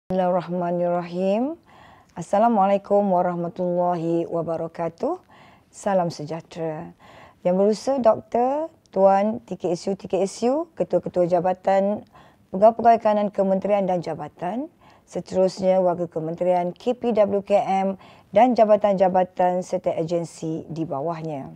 Bismillahirrahmanirrahim. Assalamualaikum warahmatullahi wabarakatuh. Salam sejahtera. Yang berusaha Dr. Tuan TKSU, Ketua-Ketua Jabatan, Pegawai-Pegawai Kanan Kementerian dan Jabatan, seterusnya Wakil Kementerian KPWKM dan jabatan-jabatan serta agensi di bawahnya.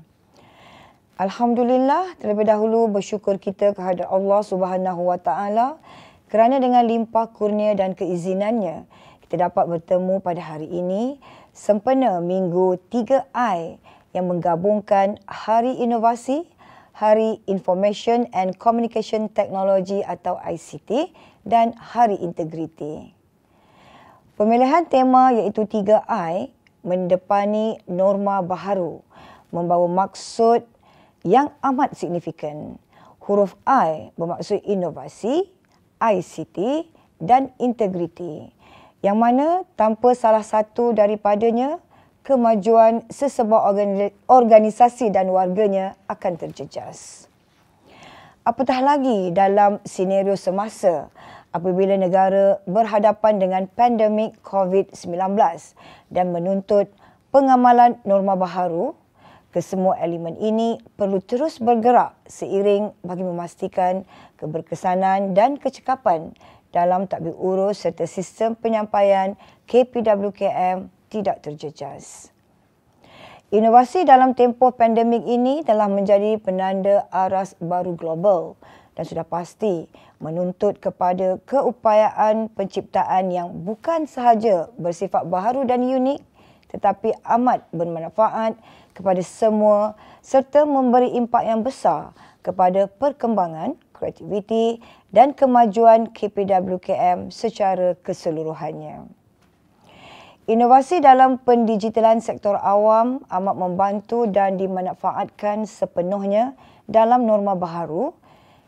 Alhamdulillah, terlebih dahulu bersyukur kita kehadrat Allah Subhanahu Wa Taala kerana dengan limpah kurnia dan keizinannya, kita dapat bertemu pada hari ini sempena Minggu 3I yang menggabungkan Hari Inovasi, Hari Information and Communication Technology atau ICT dan Hari Integriti. Pemilihan tema iaitu 3I mendepani norma baharu, membawa maksud yang amat signifikan. Huruf I bermaksud inovasi, ICT dan integriti, yang mana tanpa salah satu daripadanya, kemajuan sesebuah organisasi dan warganya akan terjejas. Apatah lagi dalam senario semasa apabila negara berhadapan dengan pandemik COVID-19 dan menuntut pengamalan norma baharu. Kesemua elemen ini perlu terus bergerak seiring bagi memastikan keberkesanan dan kecekapan dalam tadbir urus serta sistem penyampaian KPWKM tidak terjejas. Inovasi dalam tempoh pandemik ini telah menjadi penanda aras baru global dan sudah pasti menuntut kepada keupayaan penciptaan yang bukan sahaja bersifat baharu dan unik tetapi amat bermanfaat kepada semua serta memberi impak yang besar kepada perkembangan, kreativiti dan kemajuan KPWKM secara keseluruhannya. Inovasi dalam pendigitalan sektor awam amat membantu dan dimanfaatkan sepenuhnya dalam norma baharu.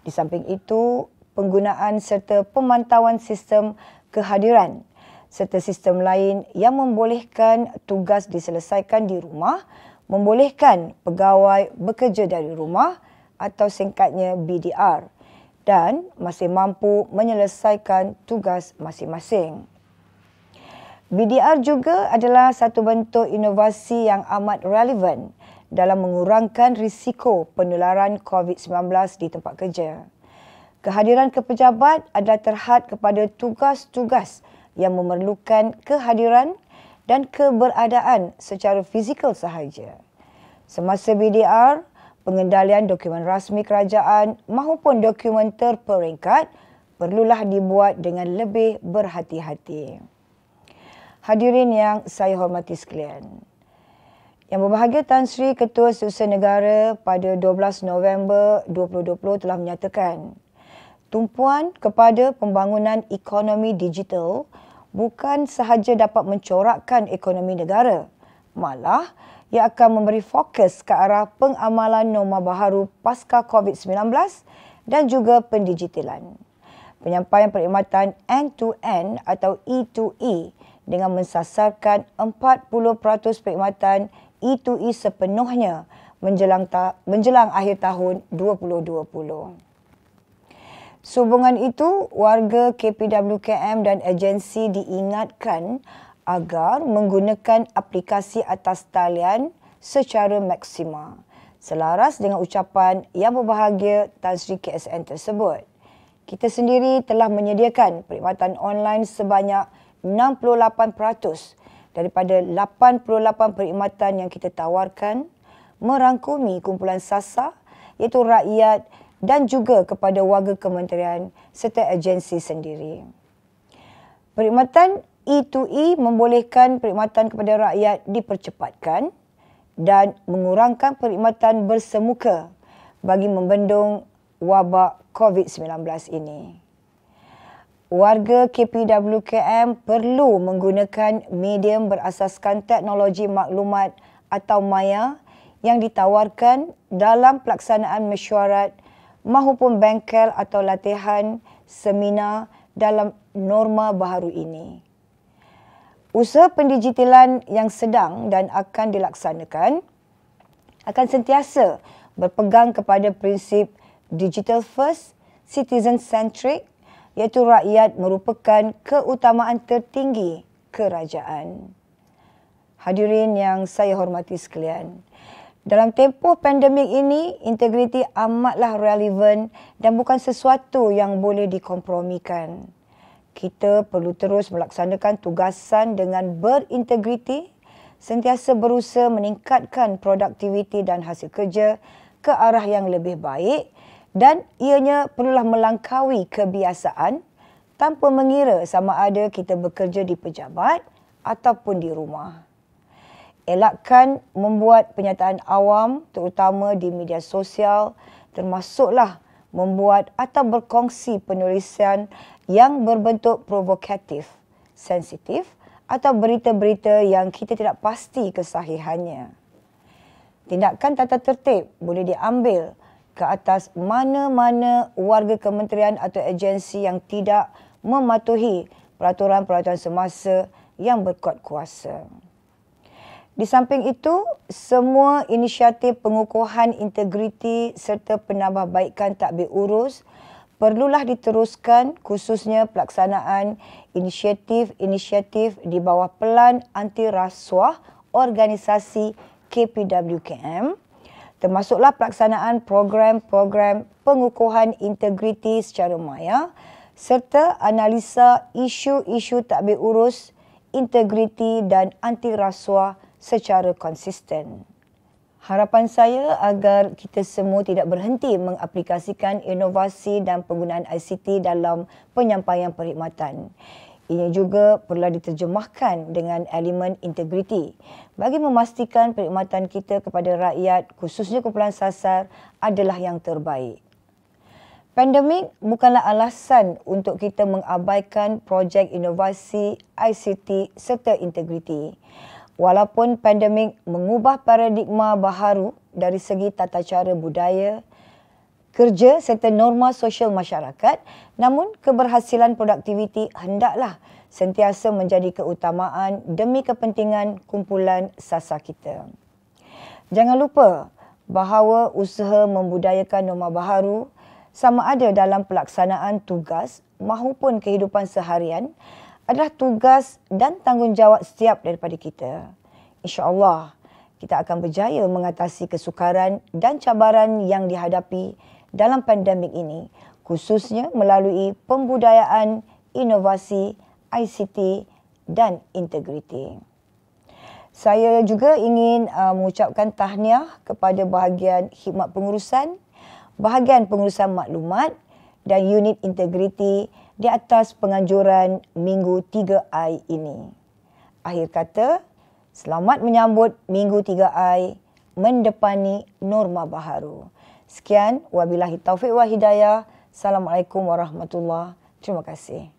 Di samping itu, penggunaan serta pemantauan sistem kehadiran serta sistem lain yang membolehkan tugas diselesaikan di rumah, membolehkan pegawai bekerja dari rumah atau singkatnya BDR dan masih mampu menyelesaikan tugas masing-masing. BDR juga adalah satu bentuk inovasi yang amat relevan dalam mengurangkan risiko penularan COVID-19 di tempat kerja. Kehadiran kepejabat adalah terhad kepada tugas-tugas yang memerlukan kehadiran dan keberadaan secara fizikal sahaja. Semasa BDR, pengendalian dokumen rasmi kerajaan maupun dokumen terperingkat perlulah dibuat dengan lebih berhati-hati. Hadirin yang saya hormati sekalian, Yang berbahagia Tan Sri Ketua Setiausaha Negara pada 12 November 2020 telah menyatakan tumpuan kepada pembangunan ekonomi digital bukan sahaja dapat mencorakkan ekonomi negara, malah ia akan memberi fokus ke arah pengamalan norma baharu pasca COVID-19 dan juga pendigitalan. Penyampaian perkhidmatan end-to-end atau E2E dengan mensasarkan 40% perkhidmatan E2E sepenuhnya menjelang akhir tahun 2020. Sehubungan itu, warga KPWKM dan agensi diingatkan agar menggunakan aplikasi atas talian secara maksima, selaras dengan ucapan yang berbahagia Tan Sri KSN tersebut. Kita sendiri telah menyediakan perkhidmatan online sebanyak 68% daripada 88 perkhidmatan yang kita tawarkan, merangkumi kumpulan sasar iaitu rakyat dan juga kepada warga kementerian serta agensi sendiri. Perkhidmatan E2E membolehkan perkhidmatan kepada rakyat dipercepatkan dan mengurangkan perkhidmatan bersemuka bagi membendung wabak COVID-19 ini. Warga KPWKM perlu menggunakan medium berasaskan teknologi maklumat atau maya yang ditawarkan dalam pelaksanaan mesyuarat maupun bengkel atau latihan seminar dalam norma baharu ini. Usaha pendigitalan yang sedang dan akan dilaksanakan akan sentiasa berpegang kepada prinsip digital first, citizen centric, iaitu rakyat merupakan keutamaan tertinggi kerajaan. Hadirin yang saya hormati sekalian, dalam tempoh pandemik ini, integriti amatlah relevan dan bukan sesuatu yang boleh dikompromikan. Kita perlu terus melaksanakan tugasan dengan berintegriti, sentiasa berusaha meningkatkan produktiviti dan hasil kerja ke arah yang lebih baik dan ianya perlulah melangkaui kebiasaan tanpa mengira sama ada kita bekerja di pejabat ataupun di rumah. Elakkan membuat penyataan awam terutama di media sosial, termasuklah membuat atau berkongsi penulisan yang berbentuk provokatif, sensitif atau berita-berita yang kita tidak pasti kesahihannya. Tindakan tata tertib boleh diambil ke atas mana-mana warga kementerian atau agensi yang tidak mematuhi peraturan-peraturan semasa yang berkuat kuasa. Di samping itu, semua inisiatif pengukuhan integriti serta penambahbaikan tadbir urus perlulah diteruskan, khususnya pelaksanaan inisiatif-inisiatif di bawah Pelan Anti Rasuah Organisasi KPWKM, termasuklah pelaksanaan program-program pengukuhan integriti secara maya serta analisa isu-isu tadbir urus, integriti dan anti rasuah secara konsisten. Harapan saya agar kita semua tidak berhenti mengaplikasikan inovasi dan penggunaan ICT dalam penyampaian perkhidmatan. Ia juga perlu diterjemahkan dengan elemen integriti bagi memastikan perkhidmatan kita kepada rakyat, khususnya kumpulan sasar, adalah yang terbaik. Pandemik bukanlah alasan untuk kita mengabaikan projek inovasi, ICT serta integriti. Walaupun pandemik mengubah paradigma baharu dari segi tata cara budaya, kerja serta norma sosial masyarakat, namun keberhasilan produktiviti hendaklah sentiasa menjadi keutamaan demi kepentingan kumpulan sasar kita. Jangan lupa bahawa usaha membudayakan norma baharu sama ada dalam pelaksanaan tugas maupun kehidupan seharian adalah tugas dan tanggungjawab setiap daripada kita. InsyaAllah, kita akan berjaya mengatasi kesukaran dan cabaran yang dihadapi dalam pandemik ini, khususnya melalui pembudayaan, inovasi, ICT dan integriti. Saya juga ingin mengucapkan tahniah kepada bahagian khidmat pengurusan, bahagian pengurusan maklumat dan unit integriti di atas penganjuran Minggu 3I ini. Akhir kata, selamat menyambut Minggu 3I mendepani norma baharu. Sekian, wabillahi taufiq wa hidayah. Assalamualaikum warahmatullahi wabarakatuh. Terima kasih.